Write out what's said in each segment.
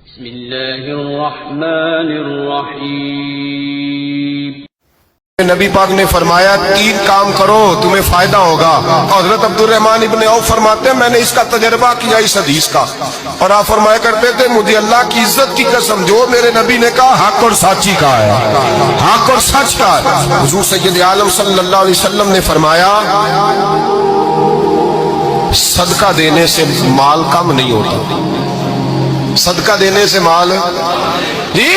بسم اللہ الرحمن الرحیم۔ نبی پاک نے فرمایا 3 کام کرو تمہیں فائدہ ہوگا۔ حضرت عبد الرحمن ابن عوف فرماتے ہیں میں نے اس کا تجربہ کیا اس حدیث کا، اور آپ فرمایا کرتے تھے مجھے اللہ کی عزت کی قسم جو میرے نبی نے کہا حق اور سچی کا ہے، حق اور سچ کا ہے۔ حضور سید عالم صلی اللہ علیہ وسلم نے فرمایا صدقہ دینے سے مال کم نہیں ہوتا، صدقہ دینے سے مال جی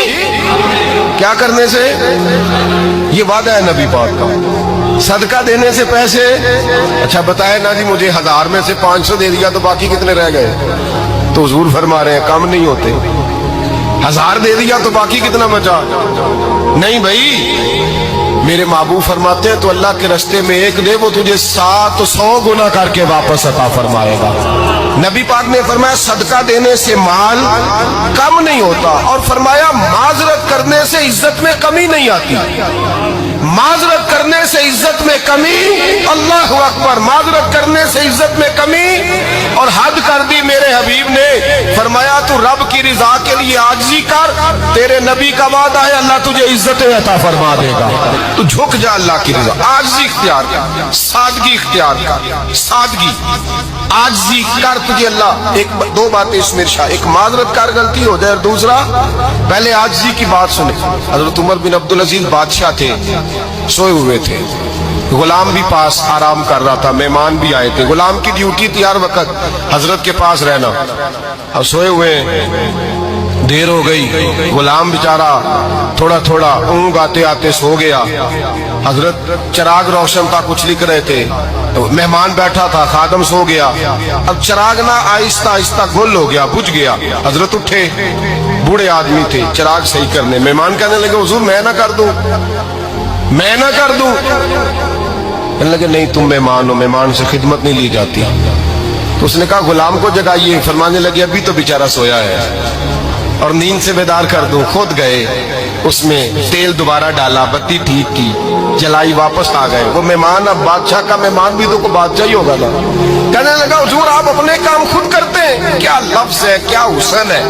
کیا کرنے سے، یہ وعدہ ہے نبی پاک کا، صدقہ دینے سے پیسے۔ اچھا بتائے نا جی مجھے 1000 میں سے 500 دے دیا تو باقی کتنے رہ گئے؟ تو حضور فرما رہے ہیں کم نہیں ہوتے۔ 1000 دے دیا تو باقی کتنا بچا؟ نہیں بھائی، میرے محبوب فرماتے ہیں تو اللہ کے راستے میں 1 دے وہ تجھے 700 گنا کر کے واپس عطا فرمائے گا۔ نبی پاک نے فرمایا صدقہ دینے سے مال کم نہیں ہوتا، اور فرمایا معذرت کرنے سے عزت میں کمی نہیں آتی، معذرت کرنے سے عزت میں کمی، اللہ اکبر، معذرت کرنے سے عزت میں کمی، اور حد کر دی میرے حبیب نے فرمایا تو رب کی رضا کے لیے عاجزی کر، تیرے نبی کا وعدہ ہے اللہ تجھے عزت عطا فرما دے گا۔ تو جھک جا اللہ کی رضا، عاجزی اختیار کر، سادگی اختیار کر، سادگی عاجزی کر، تجھے اللہ 2 باتیں اس میں ارشاد، ایک معذرت کر غلطی ہو جائے، اور دوسرا پہلے عاجزی کی بات سنے۔ حضرت عمر بن عبدالعزیز بادشاہ تھے، سوئے ہوئے تھے، غلام بھی پاس آرام کر رہا تھا، مہمان بھی آئے تھے، غلام کی ڈیوٹی تھی ہر وقت حضرت کے پاس رہنا، اب سوئے ہوئے دیر ہو گئی، غلام بیچارہ تھوڑا تھوڑا اونگ آتے آتے سو گیا، حضرت چراغ روشن تھا کچھ لکھ رہے تھے، مہمان بیٹھا تھا خادم سو گیا، اب چراغ نہ آہستہ آہستہ گل ہو گیا، بجھ گیا، حضرت اٹھے، بوڑھے آدمی تھے چراغ صحیح کرنے، مہمان کہنے لگے حضور میں نہ کر دوں، میں نہ کر دوں، کہنے لگے نہیں تم مہمان ہو، مہمان سے خدمت نہیں لی جاتی۔ تو اس نے کہا غلام کو جگائیے، فرمانے لگے ابھی تو بیچارہ سویا ہے اور نیند سے بیدار کر دوں، خود گئے اس میں تیل دوبارہ ڈالا، بتی ٹھیک کی، جلائی، واپس آ گئے، وہ مہمان اب بادشاہ کا مہمان بھی تو کو بادشاہ ہی ہوگا نا، کہنے لگا حضور آپ اپنے کام خود کرتے ہیں، کیا لفظ ہے، کیا حسن ہے،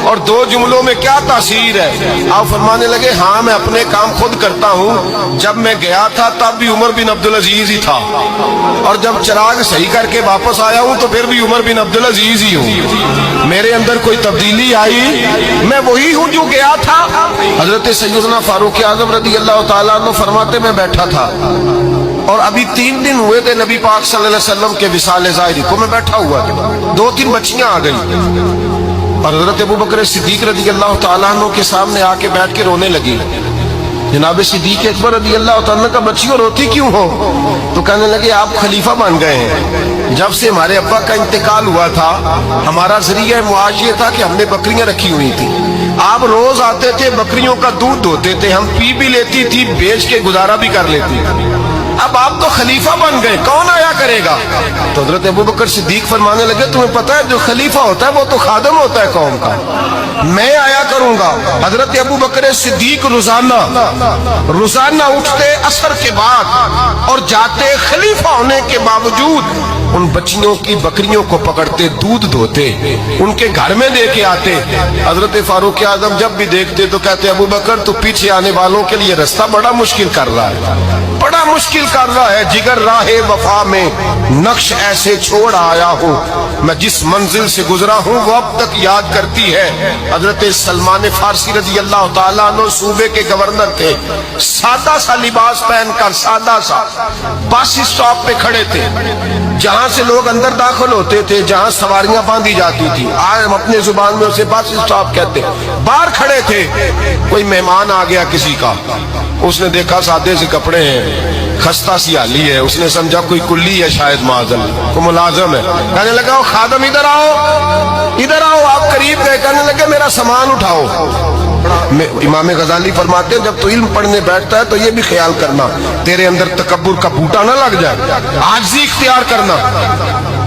اور 2 جملوں میں کیا تاثیر ہے۔ آپ فرمانے لگے ہاں میں اپنے کام خود کرتا ہوں، جب میں گیا تھا تب بھی عمر بن عبدالعزیز ہی تھا، اور جب چراغ صحیح کر کے واپس آیا ہوں تو پھر بھی عمر بن عبدالعزیز ہی ہوں، میرے اندر کوئی تبدیلی آئی، میں وہی ہوں جو گیا تھا۔ حضرت سیدنا فاروق اعظم رضی اللہ تعالیٰ عنہ فرماتے میں بیٹھا تھا اور ابھی 3 دن ہوئے تھے نبی پاک صلی اللہ علیہ وسلم کے وصال ظاہری کو، میں بیٹھا ہوا تھا، 2-3 بچیاں آ گئی اور حضرت ابوبکر صدیق رضی اللہ تعالیٰ عنہ کے سامنے آ کے بیٹھ کے رونے لگی۔ جناب صدیق اکبر رضی اللہ تعالیٰ کا بچیوں روتی کیوں ہو؟ تو کہنے لگے آپ خلیفہ بن گئے ہیں، جب سے ہمارے ابا کا انتقال ہوا تھا ہمارا ذریعہ معاش یہ تھا کہ ہم نے بکریاں رکھی ہوئی تھی، آپ روز آتے تھے بکریوں کا دودھ دھوتے تھے، ہم پی بھی لیتی تھی بیچ کے گزارا بھی کر لیتی، اب آپ تو خلیفہ بن گئے کون آیا کرے گا؟ تو حضرت ابوبکر صدیق فرمانے لگے تمہیں پتہ ہے جو خلیفہ ہوتا ہے وہ تو خادم ہوتا ہے قوم کا، میں آیا کروں گا۔ حضرت ابوبکر صدیق روزانہ اٹھتے عصر کے بعد اور جاتے خلیفہ ہونے کے باوجود ان بچیوں کی بکریوں کو پکڑتے دودھ دھوتے ان کے گھر میں دے کے آتے۔ حضرت فاروق اعظم جب بھی دیکھتے تو کہتے ابوبکر تو پیچھے آنے والوں کے لیے راستہ بڑا مشکل کر رہا ہے، بڑا مشکل کر رہا ہے، جگر راہ وفا میں نقش ایسے چھوڑ آیا ہوں، میں جس منزل سے گزرا ہوں وہ اب تک یاد کرتی ہے۔ حضرت سلمان فارسی رضی اللہ تعالیٰ عنہ صوبے کے گورنر تھے، سادہ سا لباس پہن کر سادہ سا بس اسٹاپ پہ کھڑے تھے، جہاں سے لوگ اندر داخل ہوتے تھے، جہاں سواریاں باندھی جاتی تھی، آج ہم اپنے زبان میں اسے بس اسٹاپ کہتے، باہر کھڑے تھے، کوئی مہمان آ گیا کسی کا، اس نے دیکھا سادے سے کپڑے ہیں، خستہ سی حالی ہے، اس نے سمجھا کوئی کلی ہے شاید معاذ اللہ، کوئی ملازم ہے، کہنے لگا خادم ادھر آؤ ادھر آؤ، آپ قریب گئے، کہنے لگے میرا سامان اٹھاؤ۔ امام غزالی فرماتے ہیں جب تو علم پڑھنے بیٹھتا ہے تو یہ بھی خیال کرنا تیرے اندر تکبر کا بوٹا نہ لگ جائے، عاجزی اختیار کرنا،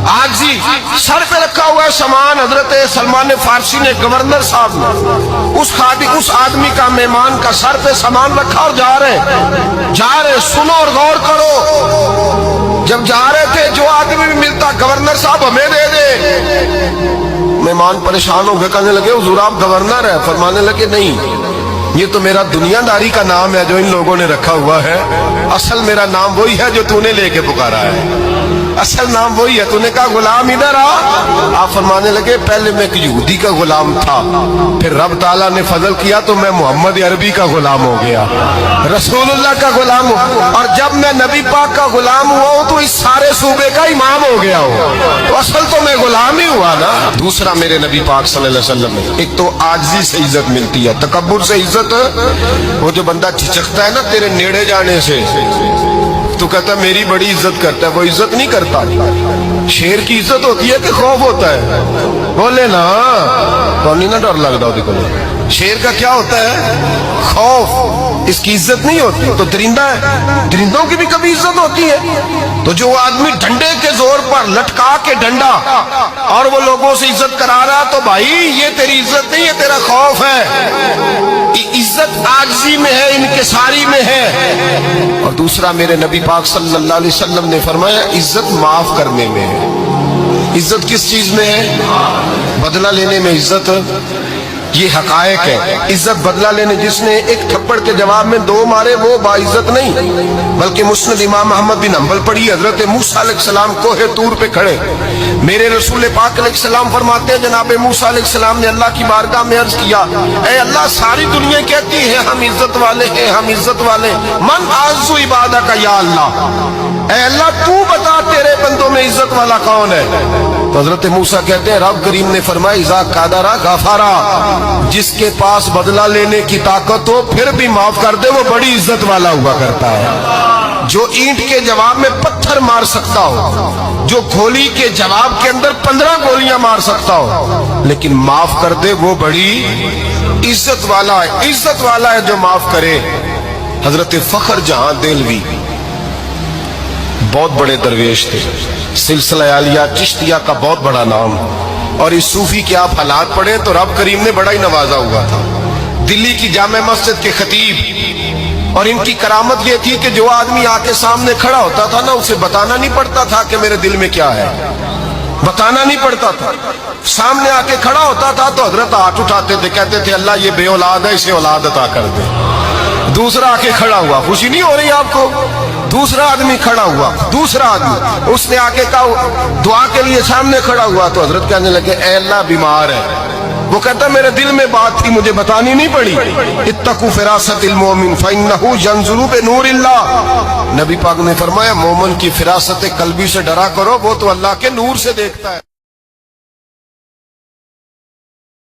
عاجزی، سر پہ رکھا ہوا ہے سامان، حضرت سلمان فارسی نے گورنر صاحب نے اس آدمی کا مہمان کا سر پہ سامان رکھا اور جا رہے سنو اور غور کرو، جب جا رہے تھے جو آدمی بھی ملتا گورنر صاحب ہمیں دے دے، مہمان پریشان ہو گئے، کہنے لگے حضور آپ گورنر ہے؟ فرمانے لگے نہیں، یہ تو میرا دنیا داری کا نام ہے جو ان لوگوں نے رکھا ہوا ہے، اصل میرا نام وہی ہے جو تو نے لے کے پکارا ہے، اصل نام وہی ہے۔ تو نے کہا غلام ادھر آ، آپ فرمانے لگے پہلے میں ایک یہودی کا غلام تھا، پھر رب تعالیٰ نے فضل کیا تو میں محمد عربی کا غلام ہو گیا، رسول اللہ کا غلام ہوں، اور جب میں نبی پاک کا غلام ہوا ہوں تو اس سارے صوبے کا امام ہو گیا ہوں، تو اصل تو میں غلام ہی ہوا نا۔ دوسرا میرے نبی پاک صلی اللہ علیہ وسلم میں ایک تو عاجزی سے عزت ملتی ہے، تکبر سے عزت، وہ جو بندہ جھجکتا ہے نا تیرے نیڑے جانے سے، تو کہتا ہے میری بڑی عزت کرتا ہے، وہ عزت نہیں کرتا۔ شیر کی عزت ہوتی ہے کہ خوف ہوتا ہے؟ بولے نا، تو نہیں نا ڈر لگتا ہوتی کو۔ شیر کا کیا ہوتا ہے؟ خوف، اس کی عزت نہیں ہوتی۔ تو درندہ ہے، درندوں کی بھی کبھی عزت ہوتی ہے؟ تو جو آدمی ڈنڈے کے زور پر لٹکا کے ڈنڈا اور وہ لوگوں سے عزت کرا رہا، تو بھائی یہ تیری عزت نہیں ہے، تیرا خوف ہے۔ عزت عاجزی میں ہے، انکساری میں ہے۔ اور دوسرا میرے نبی پاک صلی اللہ علیہ وسلم نے فرمایا عزت معاف کرنے میں ہے۔ عزت کس چیز میں ہے؟ بدلہ لینے میں عزت، یہ حقائق ہے۔ عزت بدلہ لینے، جس نے ایک تھپڑ کے جواب میں دو مارے وہ باعزت نہیں، بلکہ مسند امام احمد بن حنبل پڑھی، حضرت موسیٰ علیہ السلام کوہ طور پہ کھڑے، میرے رسول پاک علیہ السلام فرماتے ہیں جناب موسیٰ علیہ السلام نے اللہ کی بارگاہ میں عرض کیا، اے اللہ ساری دنیا کہتی ہے ہم عزت والے ہیں، ہم عزت والے، من اعز عبادہ کا یا اللہ، اے اللہ تو بتا تیرے بندوں میں عزت والا کون ہے؟ تو حضرت موسیٰ کہتے ہیں رب کریم نے فرمایا اذا قادرا غفارا، جس کے پاس بدلہ لینے کی طاقت ہو پھر بھی معاف کر دے وہ بڑی عزت والا ہوا کرتا ہے۔ جو اینٹ کے جواب میں پتھر مار سکتا ہو، جو گولی کے جواب کے اندر 15 گولیاں مار سکتا ہو، لیکن معاف کر دے وہ بڑی عزت والا ہے۔ عزت والا ہے جو معاف کرے۔ حضرت فخر جہاں دہلوی بہت بڑے درویش تھے، سلسلہ عالیہ چشتیہ کا بہت بڑا نام، اور اس صوفی کے آپ حالات پڑھیں تو رب کریم نے بڑا ہی نوازا ہوا تھا۔ دلی کی جامع مسجد کے خطیب، اور ان کی کرامت یہ تھی کہ جو آدمی آ کے سامنے کھڑا ہوتا تھا نا اسے بتانا نہیں پڑتا تھا کہ میرے دل میں کیا ہے، بتانا نہیں پڑتا تھا، سامنے آ کے کھڑا ہوتا تھا تو حضرت ہاتھ اٹھاتے تھے، کہتے تھے اللہ یہ بے اولاد ہے اسے اولاد عطا کر دے۔ دوسرا آ کے کھڑا ہوا، خوشی نہیں ہو رہی آپ کو؟ دوسرا آدمی کھڑا ہوا، دوسرا آدمی، اس نے آ کے کہا دعا کے لیے سامنے کھڑا ہوا تو حضرت کہنے لگے اے اللہ بیمار ہے، وہ کہتا میرے دل میں بات تھی مجھے بتانی نہیں پڑی، اتقوا فراست المومن فإنہ ینظر بنور اللہ، نبی پاک نے فرمایا مومن کی فراست قلبی سے ڈرا کرو، وہ تو اللہ کے نور سے دیکھتا ہے۔